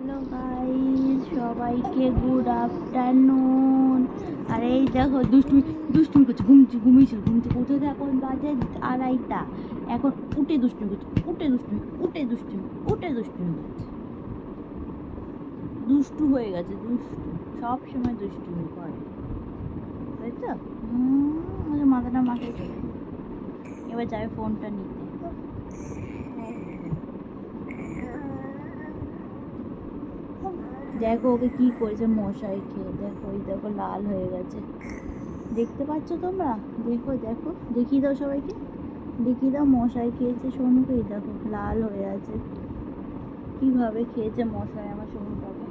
Hello guys, সবাইকে good afternoon. আর এই দেখো দুষ্টুমি দুষ্টুমি করছে, ঘুমিয়েছিল কোথায় এখন বাজে 2:30। এখন উঠে দুষ্টুমি করছে, উঠে দুষ্টুমি করছে। দুষ্টু হয়ে গেছে, সব সময় দুষ্টুমি করে, তাই তো? মাথাটা মাথায় চলে, এবার যাবে ফোনটা নিতে। দেখো ওকে কি করেছে মশাই খেয়ে, দেখো ওই দেখো লাল হয়ে গেছে, দেখতে পাচ্ছ তোমরা? দেখো দেখো, দেখিয়ে দাও সবাইকে, দেখিয়ে দাও। মশাই খেয়েছে সোনুকে, দেখো লাল হয়ে আছে, কিভাবে খেয়েছে মশাই আমার সোনুটাকে।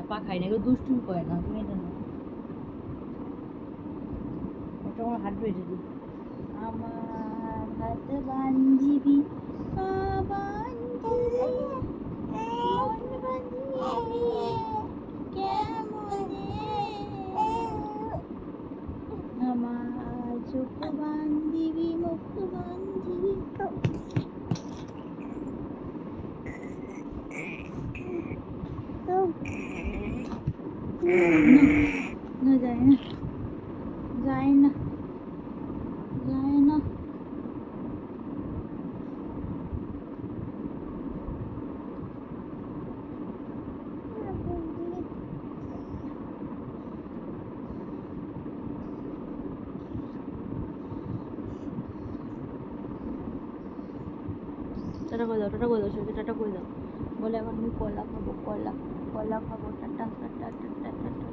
পা খায় না, এগুলো দুষ্টুমি করে না, তুমি এটা না, ওটা আমার হাত বেঁধে দিই। আমার হাত বান্ধিবি, পা বান্ধিবি, মন বান্ধিবি কেমনে, আমার চোখ বান্ধিবি, মুখ বান্ধিবি। না যায় না, যায় না, যায় না। টাটা করে দাও, টাটা করে দাও, সবাইকে টাটা করে দাও। বলে এখন আমি কলা খাবো, কলা খাবো, টাটা টাটা টাটা টাটা।